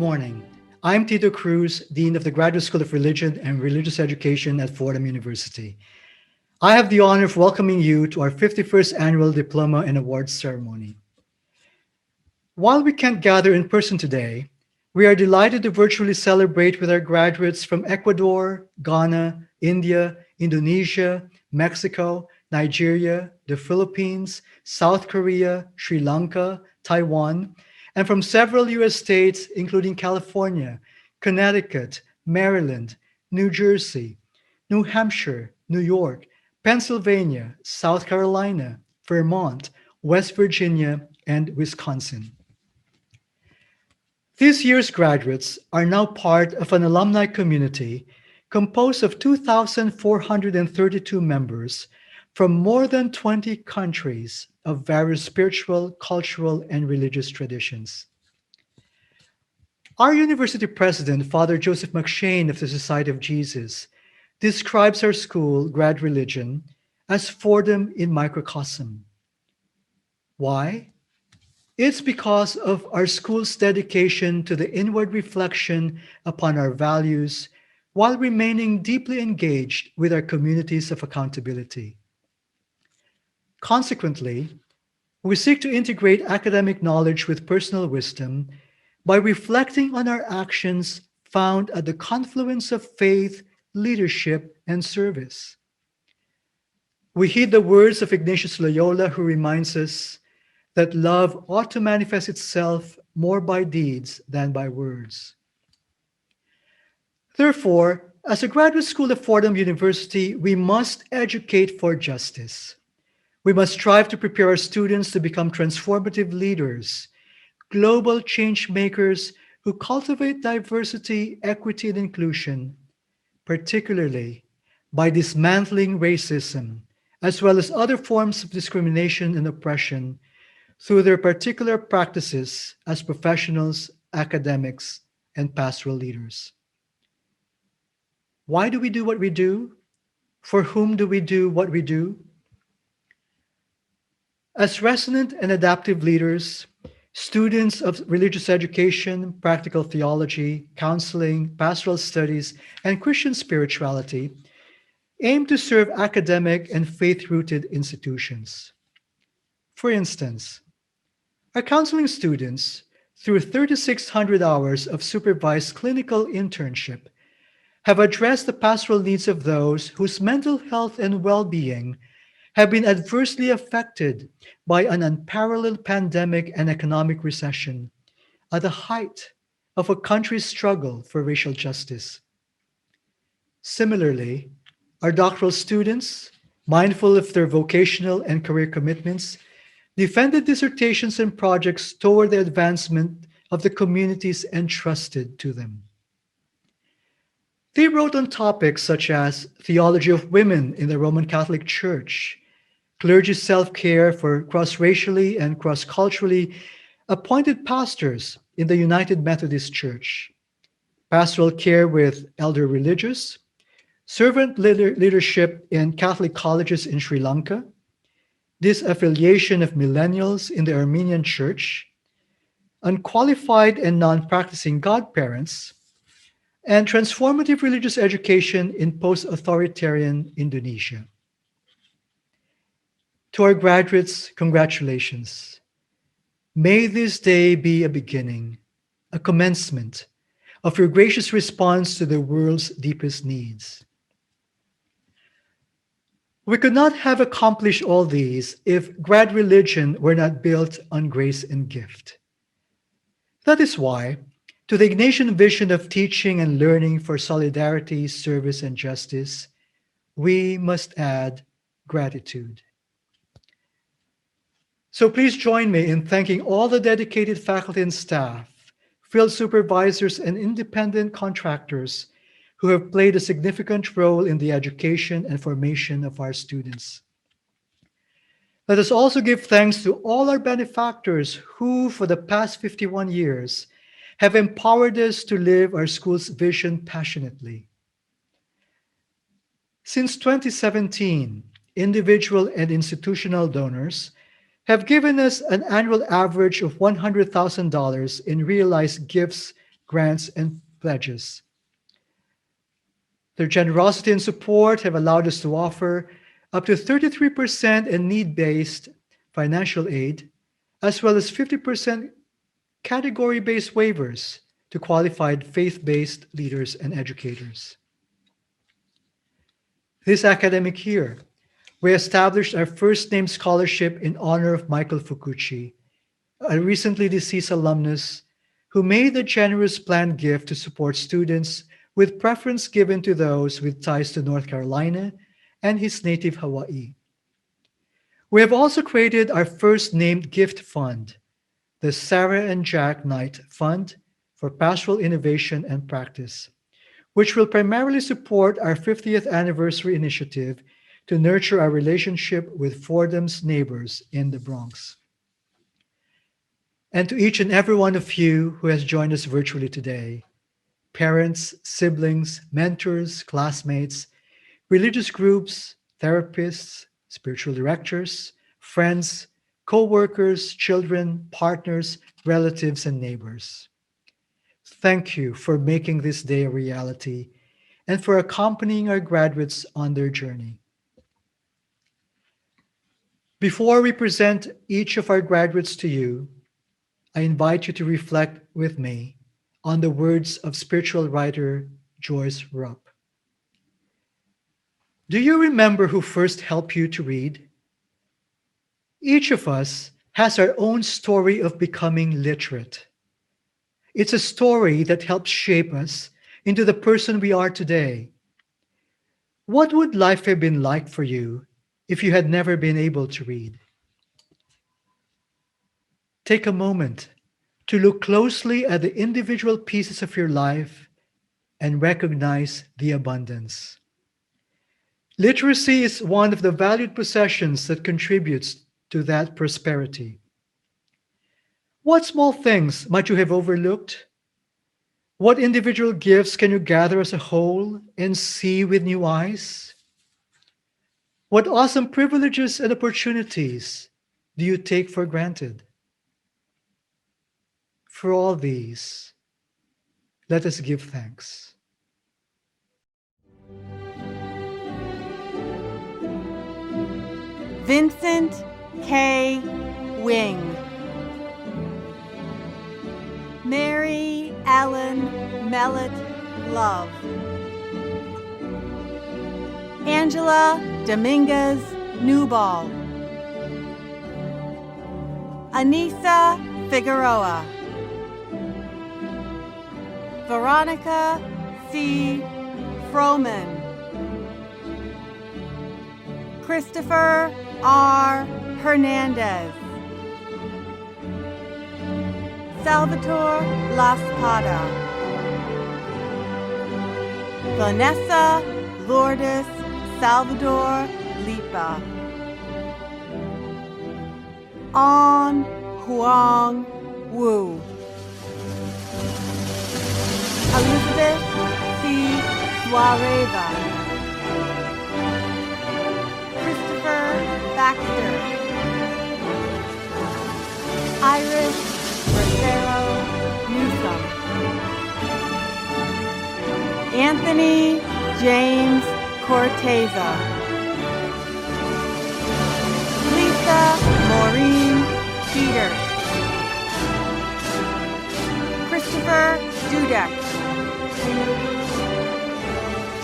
morning. I'm Tito Cruz, Dean of the Graduate School of Religion and Religious Education at Fordham University. I have the honor of welcoming you to our 51st Annual Diploma and Awards Ceremony. While we can't gather in person today, we are delighted to virtually celebrate with our graduates from Ecuador, Ghana, India, Indonesia, Mexico, Nigeria, the Philippines, South Korea, Sri Lanka, Taiwan, and from several US states, including California, Connecticut, Maryland, New Jersey, New Hampshire, New York, Pennsylvania, South Carolina, Vermont, West Virginia, and Wisconsin. This year's graduates are now part of an alumni community composed of 2,432 members from more than 20 countries of various spiritual, cultural, and religious traditions. Our university president, Father Joseph McShane of the Society of Jesus, describes our school, Grad Religion, as Fordham in microcosm. Why? It's because of our school's dedication to the inward reflection upon our values while remaining deeply engaged with our communities of accountability. Consequently, we seek to integrate academic knowledge with personal wisdom by reflecting on our actions found at the confluence of faith, leadership, and service. We heed the words of Ignatius Loyola, who reminds us that love ought to manifest itself more by deeds than by words. Therefore, as a graduate school of Fordham University, we must educate for justice. We must strive to prepare our students to become transformative leaders, global change makers who cultivate diversity, equity, and inclusion, particularly by dismantling racism, as well as other forms of discrimination and oppression through their particular practices as professionals, academics, and pastoral leaders. Why do we do what we do? For whom do we do what we do? As resonant and adaptive leaders, students of religious education, practical theology, counseling, pastoral studies, and Christian spirituality aim to serve academic and faith-rooted institutions. For instance, our counseling students, through 3,600 hours of supervised clinical internship, have addressed the pastoral needs of those whose mental health and well-being have been adversely affected by an unparalleled pandemic and economic recession at the height of a country's struggle for racial justice. Similarly, our doctoral students, mindful of their vocational and career commitments, defended dissertations and projects toward the advancement of the communities entrusted to them. They wrote on topics such as theology of women in the Roman Catholic Church, clergy self-care for cross-racially and cross-culturally appointed pastors in the United Methodist Church, pastoral care with elder religious, servant leadership in Catholic colleges in Sri Lanka, disaffiliation of millennials in the Armenian Church, unqualified and non-practicing godparents, and transformative religious education in post-authoritarian Indonesia. To our graduates, congratulations. May this day be a beginning, a commencement of your gracious response to the world's deepest needs. We could not have accomplished all these if grad religion were not built on grace and gift. That is why, to the Ignatian vision of teaching and learning for solidarity, service, and justice, we must add gratitude. So please join me in thanking all the dedicated faculty and staff, field supervisors, and independent contractors who have played a significant role in the education and formation of our students. Let us also give thanks to all our benefactors who, for the past 51 years, have empowered us to live our school's vision passionately. Since 2017, individual and institutional donors have given us an annual average of $100,000 in realized gifts grants, and pledges. Their generosity and support have allowed us to offer up to 33% in need-based financial aid, as well as 50% category-based waivers to qualified faith-based leaders and educators. This academic year, we established our first name scholarship in honor of Michael Fukuchi, a recently deceased alumnus who made a generous planned gift to support students with preference given to those with ties to North Carolina and his native Hawaii. We have also created our first named gift fund, the Sarah and Jack Knight Fund for Pastoral Innovation and Practice, which will primarily support our 50th anniversary initiative to nurture our relationship with Fordham's neighbors in the Bronx. And to each and every one of you who has joined us virtually today, parents, siblings, mentors, classmates, religious groups, therapists, spiritual directors, friends, co-workers, children, partners, relatives, and neighbors. Thank you for making this day a reality and for accompanying our graduates on their journey. Before we present each of our graduates to you, I invite you to reflect with me on the words of spiritual writer Joyce Rupp. Do you remember who first helped you to read? Each of us has our own story of becoming literate. It's a story that helps shape us into the person we are today. What would life have been like for you if you had never been able to read? Take a moment to look closely at the individual pieces of your life and recognize the abundance. Literacy is one of the valued possessions that contributes to that prosperity. What small things might you have overlooked? What individual gifts can you gather as a whole and see with new eyes? What awesome privileges and opportunities do you take for granted? For all these, let us give thanks. Vincent K. Wing. Mary Ellen Mellett Love. Angela Dominguez Newball. Anissa Figueroa. Veronica C. Froman. Christopher R. Hernandez. Salvatore Laspada. Vanessa Lourdes Salvador Lipa. An Huang Wu. Elizabeth C. Suareva. Christopher Baxter. Iris Rosero Newsom. Anthony James Corteza. Lisa Maureen Peters. Christopher Dudek.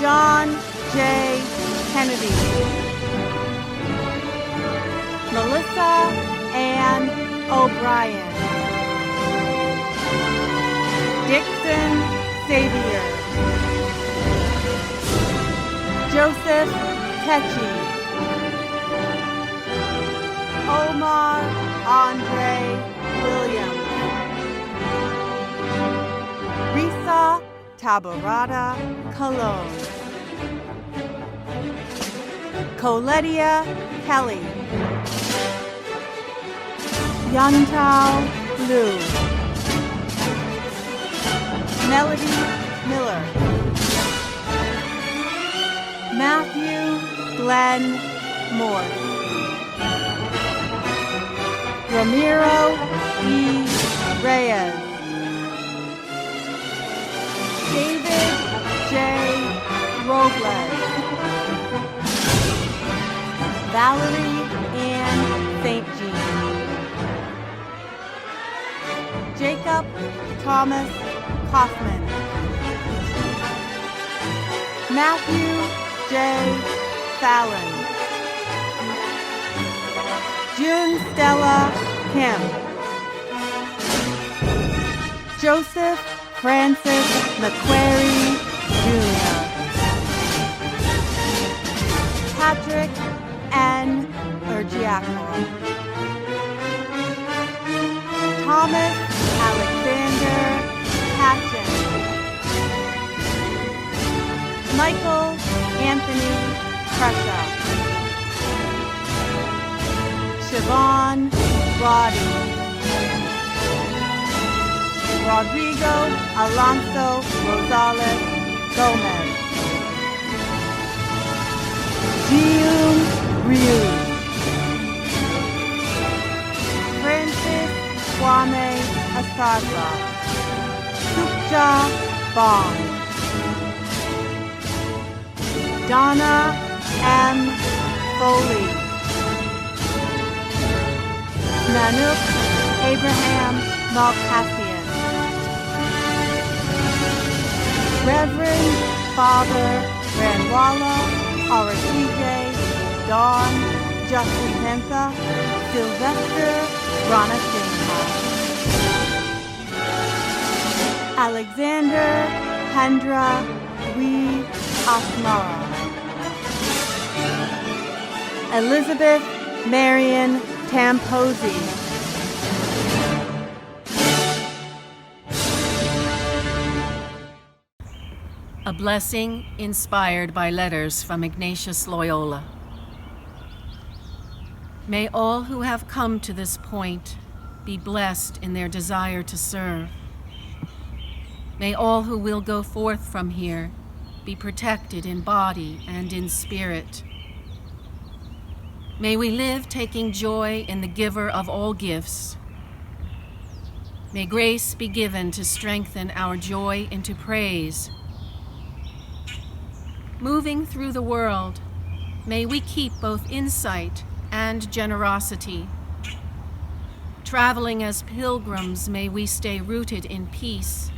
John J. Kennedy. Melissa Ann O'Brien. Dixon Xavier. Joseph Techi. Omar Andre Williams. Risa Tabarada Colon. Coletia Kelly. Yantao Liu. Melody Miller. Matthew Glenn Morse. Ramiro E. Reyes. David J. Robles. Valerie Ann St. Jean. Jacob Thomas Kaufman. Matthew J. Fallon. June Stella Kim. Joseph Francis McQuarrie Jr. Patrick N. Urgiaco. Thomas Alexander Patchen. Michael Anthony Prussia. Siobhan Roddy. Rodrigo Alonso Rosales Gomez. Jiyoon Ryu. Francis Kwame Asarza. Sukja Bong. Donna M. Foley. Nanook Abraham Malkassian. Reverend Father Ranwala Arasije Dawn Jacinta Sylvester Ranasinghe. Alexander Hendra Wee Asmara. Elizabeth Marion Tamposi. A blessing inspired by letters from Ignatius Loyola. May all who have come to this point be blessed in their desire to serve. May all who will go forth from here be protected in body and in spirit. May we live taking joy in the giver of all gifts. May grace be given to strengthen our joy into praise. Moving through the world, may we keep both insight and generosity. Traveling as pilgrims, may we stay rooted in peace.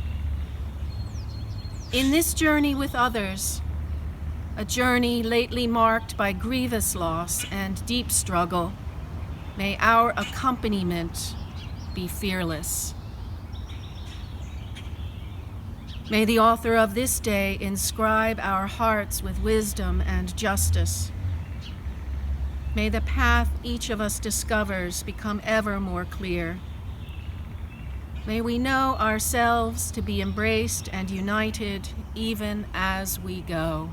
In this journey with others, a journey lately marked by grievous loss and deep struggle, may our accompaniment be fearless. May the author of this day inscribe our hearts with wisdom and justice. May the path each of us discovers become ever more clear. May we know ourselves to be embraced and united even as we go.